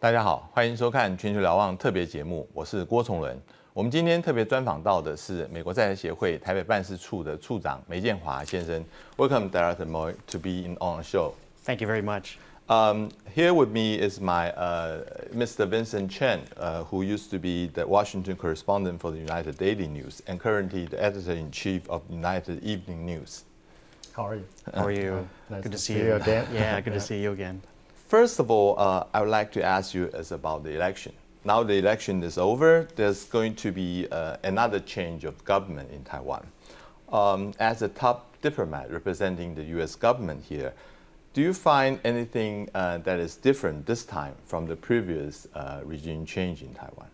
大家好，欢迎收看全球瞭望特别节目，我是郭崇伦。我们今天特别专访到的是美国在台协会台北办事处的处长梅健华先生。Welcome, Director Moy, to be on our show. Thank you very much. Here with me is my Mr. Vincent Chen, who used to be the Washington correspondent for the United Daily News and currently the editor-in-chief of United Evening News. How are you? How are you? Nice Good to to see see you you again. Yeah, good to see you again. First of all, I would like to ask you about the election. Now the election is over, there's going to be another change of government in Taiwan. As a top diplomat representing the U.S. government here, do you find anything that is different this time from the previous regime change in Taiwan?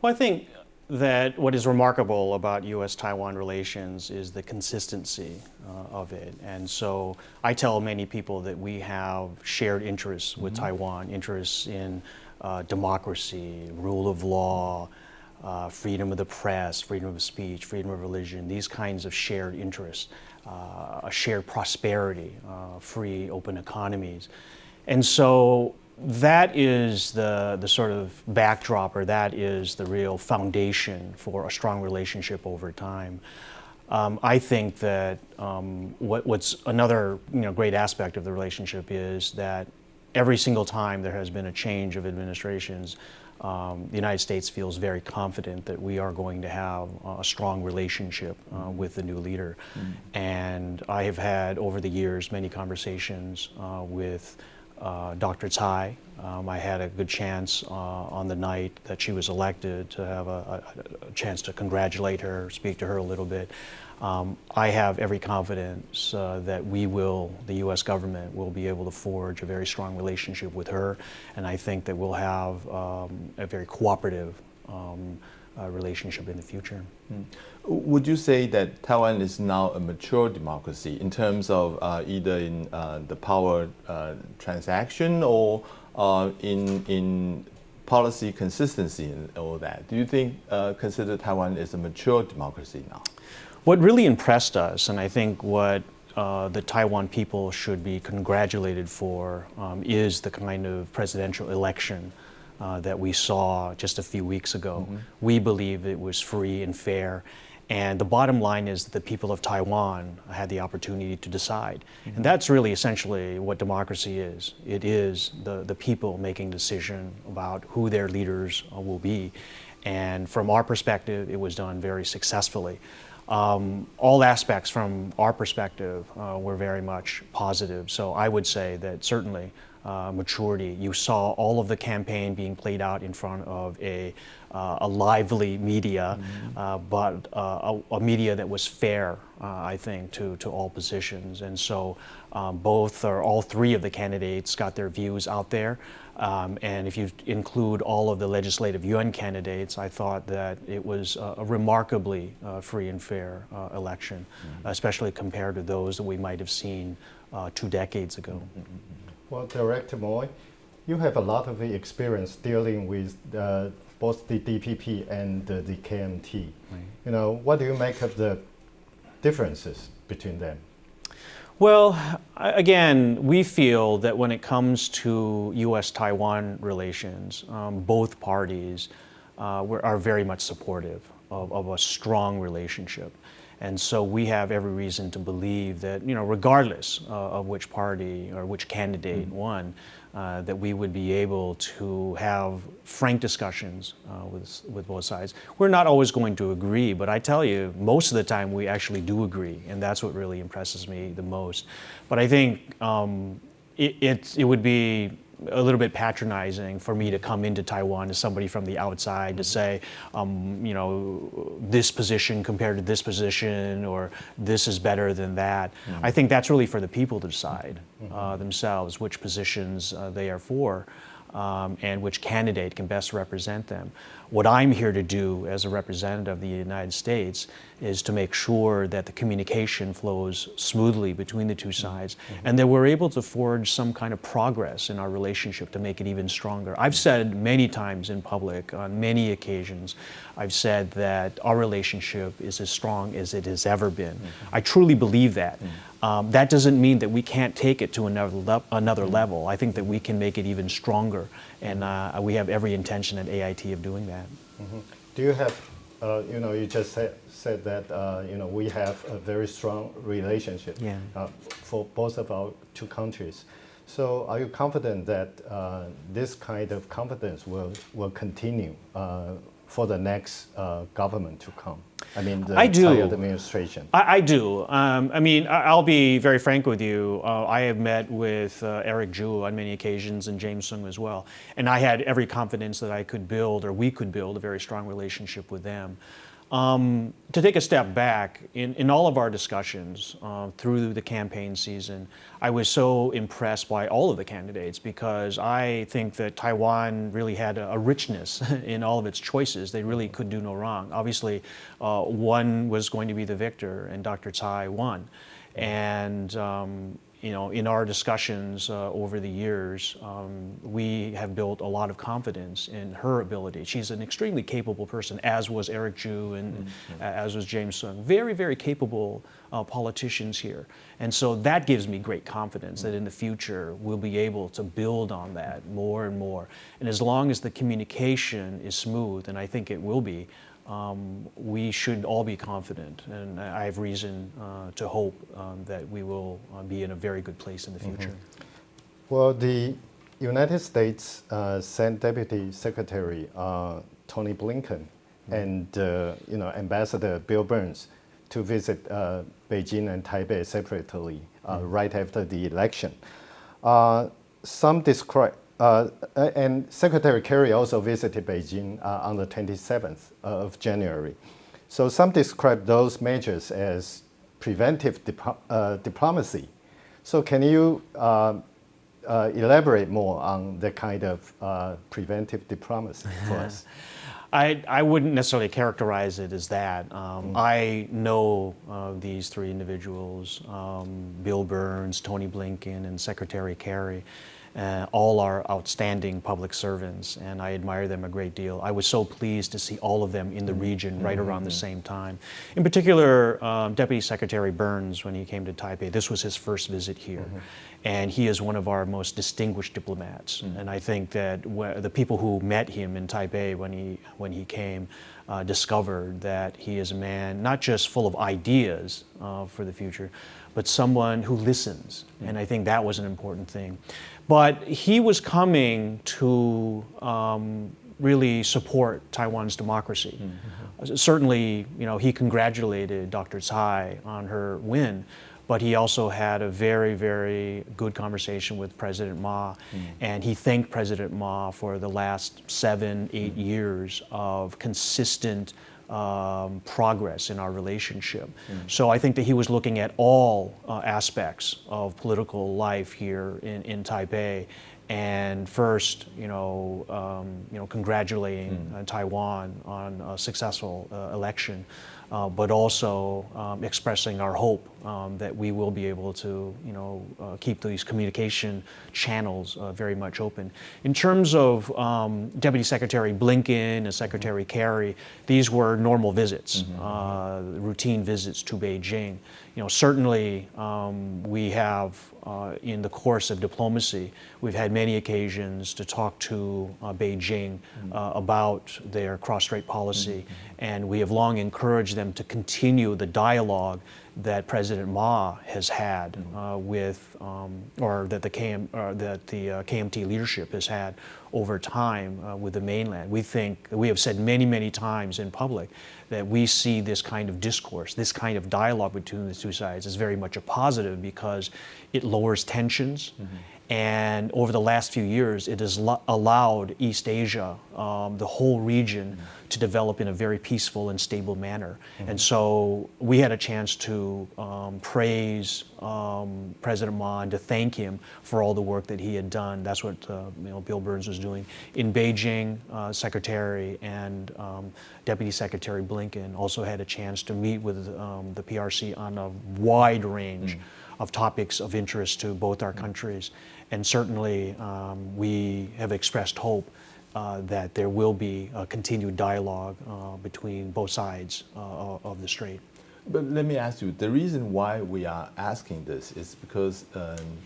Well, I think that what is remarkable about U.S.-Taiwan relations is the consistency of it. And so I tell many people that we have shared interests with Taiwan, interests in democracy, rule of law, freedom of the press, freedom of speech, freedom of religion, these kinds of shared interests, a shared prosperity, free, open economies. And so that is the sort of backdrop, or that is the real foundation for a strong relationship over time. I think that what's another great aspect of the relationship is that every single time there has been a change of administrations, the United States feels very confident that we are going to have a strong relationship with the new leader. And I have had over the years many conversations with Dr. Tsai. I had a good chance on the night that she was elected to have a chance to congratulate her, speak to her a little bit. I have every confidence that the U.S. government will be able to forge a very strong relationship with her, and I think that we'll have a very cooperative relationship in the future. Would you say that Taiwan is now a mature democracy in terms of either in the power transaction or in policy consistency and all that? Do you consider Taiwan is a mature democracy now? What really impressed us, and I think what the Taiwan people should be congratulated for, is the kind of presidential election that we saw just a few weeks ago. We believe it was free and fair. And the bottom line is that the people of Taiwan had the opportunity to decide. And that's really essentially what democracy is. It is the people making a decision about who their leaders will be. And from our perspective, it was done very successfully. All aspects from our perspective were very much positive. So I would say that certainly maturity. You saw all of the campaign being played out in front of a lively media, but a media that was fair, I think, to all positions. And so both or all three of the candidates got their views out there. And if you include all of the legislative UN candidates, I thought that it was a remarkably free and fair election, especially compared to those that we might have seen 2 decades ago. Well, Director Moy, you have a lot of experience dealing with both the DPP and the KMT. Right. What do you make of the differences between them? Well, again, we feel that when it comes to U.S.-Taiwan relations, both parties are very much supportive of a strong relationship. And so we have every reason to believe that, regardless of which party or which candidate won, that we would be able to have frank discussions with both sides. We're not always going to agree, but I tell you, most of the time we actually do agree, and that's what really impresses me the most. But I think it would be a little bit patronizing for me to come into Taiwan as somebody from the outside to say, this position compared to this position, or this is better than that. I think that's really for the people to decide themselves which positions they are for. And which candidate can best represent them. What I'm here to do as a representative of the United States is to make sure that the communication flows smoothly between the two sides and that we're able to forge some kind of progress in our relationship to make it even stronger. I've said many times in public, on many occasions, I've said that our relationship is as strong as it has ever been. I truly believe that. That doesn't mean that we can't take it to another level. I think that we can make it even stronger, and we have every intention at AIT of doing that. Do you have, you just said that, we have a very strong relationship for both of our two countries. So are you confident that this kind of confidence will continue for the next government to come? I mean, the entire administration. I do. I mean, I'll be very frank with you. I have met with Eric Zhu on many occasions and James Sung as well. And I had every confidence that I could build, or we could build, a very strong relationship with them. To take a step back, in all of our discussions through the campaign season, I was so impressed by all of the candidates because I think that Taiwan really had a richness in all of its choices. They really could do no wrong. Obviously, one was going to be the victor, and Dr. Tsai won. And in our discussions over the years, we have built a lot of confidence in her ability. She's an extremely capable person, as was Eric Zhu and as was James Sung. Very, very capable politicians here. And so that gives me great confidence that in the future we'll be able to build on that more and more. And as long as the communication is smooth, and I think it will be, we should all be confident, and I have reason to hope that we will be in a very good place in the future. Well, the United States sent Deputy Secretary Tony Blinken and Ambassador Bill Burns to visit Beijing and Taipei separately right after the election. Some describe. And Secretary Kerry also visited Beijing on the 27th of January. So some describe those measures as preventive diplomacy. So can you elaborate more on the kind of preventive diplomacy for us? I wouldn't necessarily characterize it as that. I know these three individuals, Bill Burns, Tony Blinken, and Secretary Kerry. All are outstanding public servants, and I admire them a great deal. I was so pleased to see all of them in the region right around the same time. In particular, Deputy Secretary Burns, when he came to Taipei, this was his first visit here. And he is one of our most distinguished diplomats. And I think that the people who met him in Taipei when he came discovered that he is a man not just full of ideas for the future, but someone who listens. And I think that was an important thing. But he was coming to really support Taiwan's democracy. Certainly, he congratulated Dr. Tsai on her win, but he also had a very, very good conversation with President Ma, and he thanked President Ma for the last 7-8 years of consistent progress in our relationship. So I think that he was looking at all aspects of political life here in Taipei, and first, congratulating Taiwan on a successful election, but also expressing our hope that we will be able to, keep these communication channels very much open. In terms of Deputy Secretary Blinken and Secretary Kerry, these were normal visits, routine visits to Beijing. Certainly we have, in the course of diplomacy, we've had many occasions to talk to Beijing about their cross-strait policy, and we have long encouraged them to continue the dialogue that President Ma has had or that the KMT leadership has had over time with the mainland. We have said many, many times in public that we see this kind of discourse, this kind of dialogue between the two sides as very much a positive because it lowers tensions. And over the last few years, it has allowed East Asia, the whole region, to develop in a very peaceful and stable manner. And so we had a chance to praise President Ma and to thank him for all the work that he had done. That's what Bill Burns was doing. In Beijing, Secretary and Deputy Secretary Blinken also had a chance to meet with the PRC on a wide range of topics of interest to both our countries. And certainly we have expressed hope that there will be a continued dialogue between both sides of the strait. But let me ask you, the reason why we are asking this is because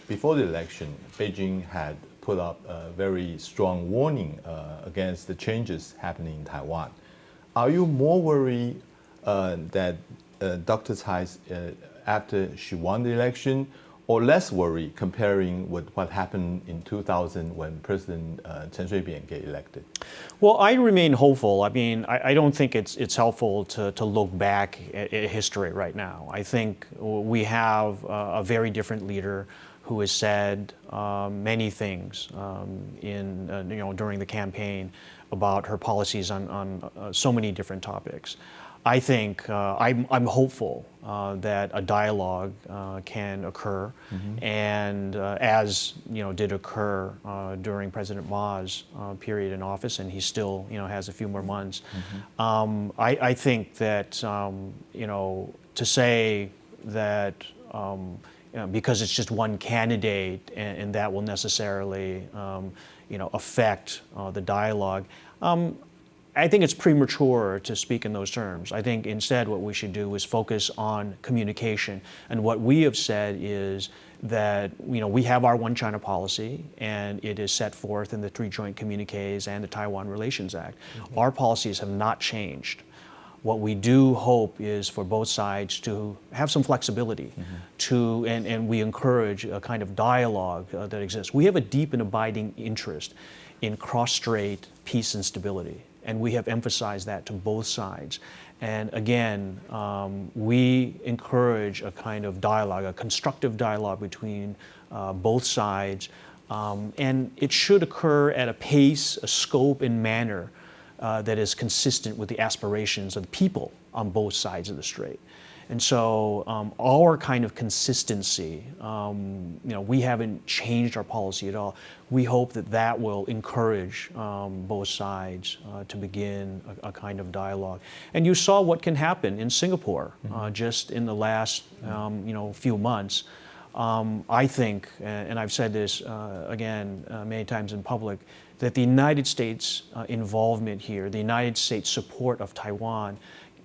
before the election, Beijing had put up a very strong warning against the changes happening in Taiwan. Are you more worried that Dr. Tsai, after she won the election, or less worried comparing with what happened in 2000 when President Chen Shui-bian get elected? Well, I remain hopeful. I mean, I don't think it's helpful to look back at history right now. I think we have a very different leader who has said many things during the campaign about her policies on so many different topics. I think I'm hopeful that a dialogue can occur, and as did occur during President Ma's period in office, and he still has a few more months. I think that to say that because it's just one candidate and that will necessarily affect the dialogue. I think it's premature to speak in those terms. I think instead what we should do is focus on communication. And what we have said is that we have our One China policy, and it is set forth in the 3 joint communiques and the Taiwan Relations Act. Our policies have not changed. What we do hope is for both sides to have some flexibility and we encourage a kind of dialogue that exists. We have a deep and abiding interest in cross-strait peace and stability. And we have emphasized that to both sides. And again, we encourage a kind of dialogue, a constructive dialogue between both sides. And it should occur at a pace, a scope, and manner that is consistent with the aspirations of the people on both sides of the strait. And so our kind of consistency, we haven't changed our policy at all. We hope that will encourage both sides to begin a kind of dialogue. And you saw what can happen in Singapore just in the last few months. I think, and I've said this again many times in public, that the United States involvement here, the United States support of Taiwan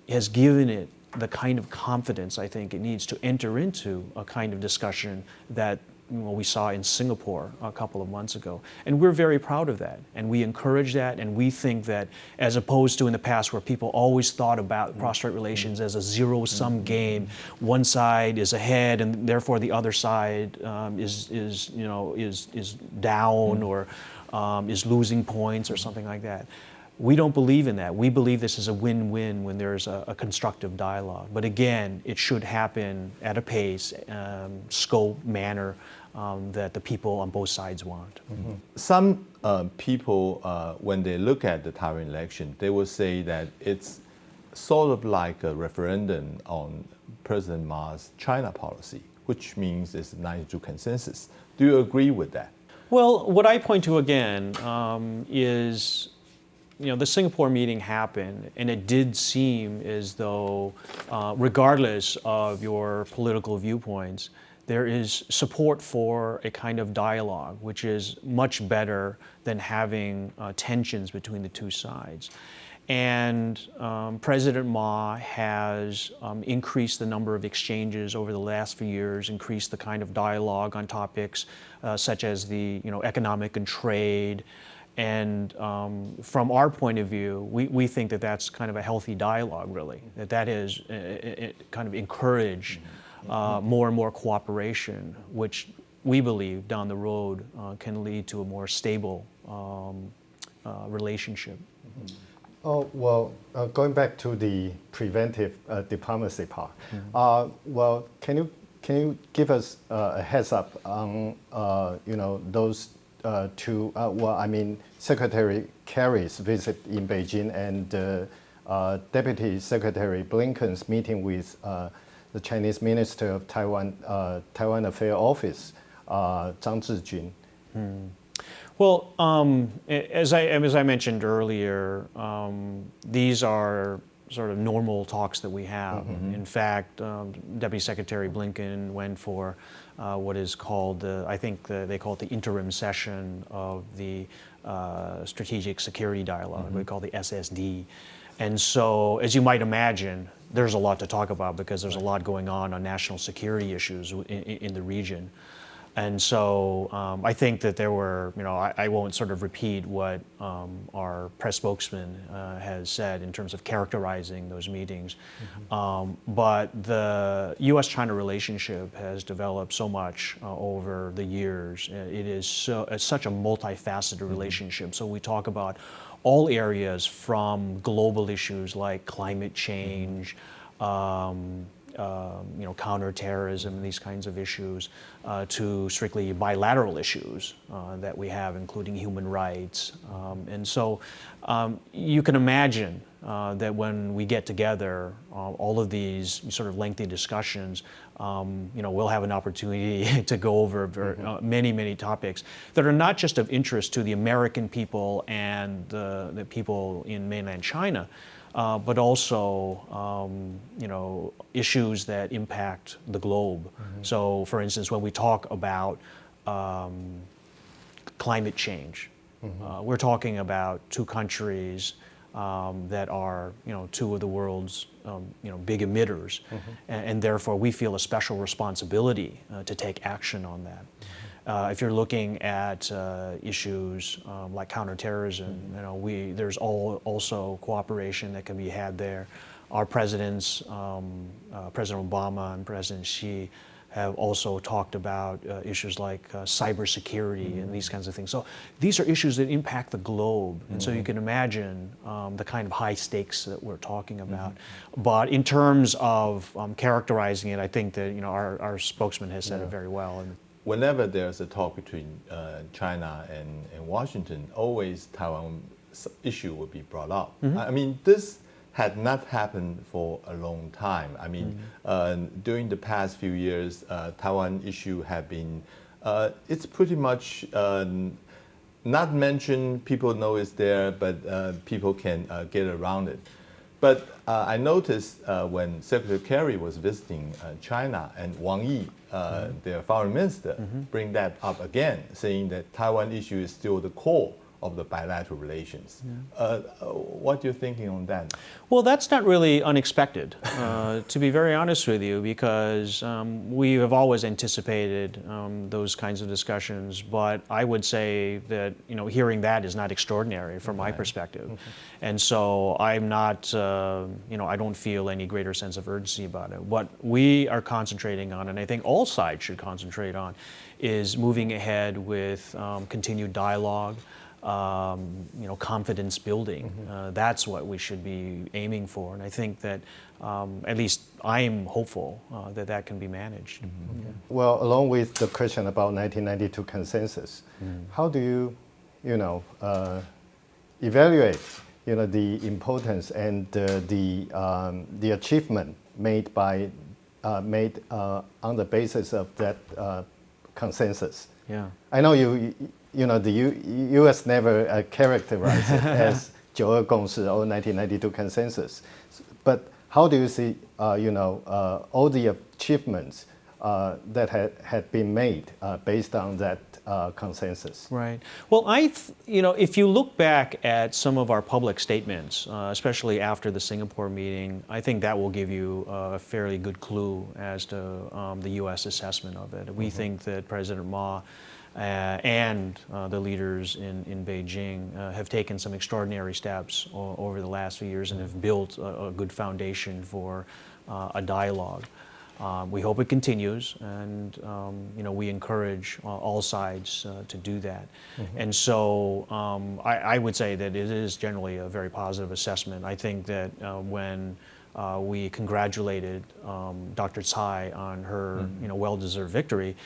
has given it the kind of confidence I think it needs to enter into a kind of discussion that we saw in Singapore a couple of months ago. And we're very proud of that. And we encourage that. And we think that as opposed to in the past where people always thought about cross-strait relations as a zero-sum game, one side is ahead and therefore the other side is down or is losing points or something like that. We don't believe in that. We believe this is a win-win when there's a constructive dialogue. But again, it should happen at a pace, scope, manner that the people on both sides want. Some people, when they look at the Taiwan election, they will say that it's sort of like a referendum on President Ma's China policy, which means it's 92 consensus. Do you agree with that? Well, what I point to again is the Singapore meeting happened, and it did seem as though, regardless of your political viewpoints, there is support for a kind of dialogue, which is much better than having tensions between the two sides. And President Ma has increased the number of exchanges over the last few years, increased the kind of dialogue on topics such as the economic and trade. And from our point of view, we think that that's kind of a healthy dialogue, really, that is kind of encourage more and more cooperation, which we believe down the road can lead to a more stable relationship. Oh, well, going back to the preventive diplomacy part, well, can you give us a heads up on those two? Well, I mean, Secretary Kerry's visit in Beijing and Deputy Secretary Blinken's meeting with the Chinese Minister of Taiwan Affairs Office, Zhang Zhijun. Well, as I mentioned earlier, these are sort of normal talks that we have. In fact, Deputy Secretary Blinken went for what is called, I think they call it the interim session of the Strategic Security Dialogue, we call the SSD. And so, as you might imagine, there's a lot to talk about because there's a lot going on national security issues in the region. And so I think that there were, I won't sort of repeat what our press spokesman has said in terms of characterizing those meetings, but the U.S.-China relationship has developed so much over the years. It is such a multifaceted relationship. So we talk about all areas from global issues like climate change, counterterrorism, these kinds of issues, to strictly bilateral issues that we have, including human rights. And so you can imagine that when we get together, all of these sort of lengthy discussions, we'll have an opportunity to go over many, many topics that are not just of interest to the American people and the people in mainland China, but also, issues that impact the globe. So, for instance, when we talk about climate change, we're talking about two countries that are, two of the world's, big emitters, and therefore we feel a special responsibility to take action on that. If you're looking at issues like counterterrorism, there's also cooperation that can be had there. Our presidents, President Obama and President Xi, have also talked about issues like cybersecurity and these kinds of things. So these are issues that impact the globe, and so you can imagine the kind of high stakes that we're talking about. But in terms of characterizing it, I think that our spokesman has said it very well. Whenever there's a talk between China and Washington, always Taiwan issue will be brought up. I mean, this had not happened for a long time. I mean, during the past few years, Taiwan issue have been, it's pretty much not mentioned. People know it's there, but people can get around it. But I noticed when Secretary Kerry was visiting China and Wang Yi, their foreign minister, bring that up again, saying that Taiwan issue is still the core of the bilateral relations. What are you thinking on that? Well, that's not really unexpected, to be very honest with you, because we have always anticipated those kinds of discussions. But I would say that hearing that is not extraordinary from my perspective, and so I'm not, I don't feel any greater sense of urgency about it. What we are concentrating on, and I think all sides should concentrate on, is moving ahead with continued dialogue. Confidence building. That's what we should be aiming for, and I think that at least I am hopeful that that can be managed. Well, along with the question about 1992 consensus, how do you, evaluate, the importance and the achievement made by on the basis of that consensus? Yeah. I know the U.S. never characterized it as 九二共识or 1992 consensus, but how do you see, all the achievements that had been made based on that consensus? Right. Well, if you look back at some of our public statements, especially after the Singapore meeting, I think that will give you a fairly good clue as to the U.S. assessment of it. We think that President Ma and the leaders in Beijing have taken some extraordinary steps over the last few years and have built a good foundation for a dialogue. We hope it continues, and we encourage all sides to do that. And so I would say that it is generally a very positive assessment. I think that when we congratulated Dr. Tsai on her well-deserved victory,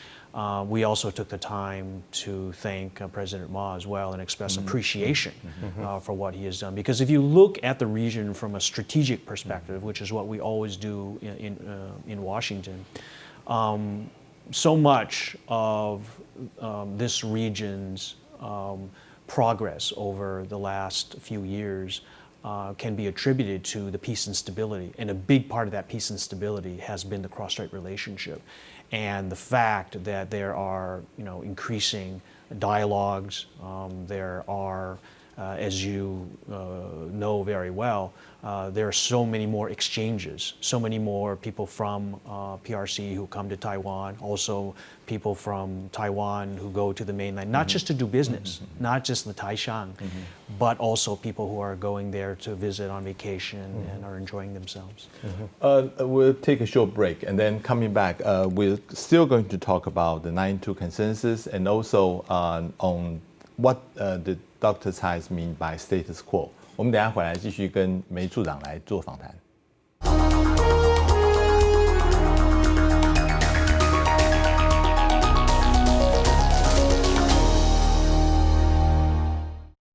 we also took the time to thank President Ma as well and express appreciation for what he has done. Because if you look at the region from a strategic perspective, which is what we always do in Washington, so much of this region's progress over the last few years can be attributed to the peace and stability. And a big part of that peace and stability has been the cross-strait relationship. And the fact that there are increasing dialogues, there are as you know very well, there are so many more exchanges, so many more people from PRC who come to Taiwan, also people from Taiwan who go to the mainland, not just to do business, not just the Taishan, but also people who are going there to visit on vacation and are enjoying themselves. We'll take a short break, and then coming back, we're still going to talk about the 9/2 consensus and also on what the Dr. Tsai mean by status quo. 我们等一下回来继续跟梅处长来做访谈。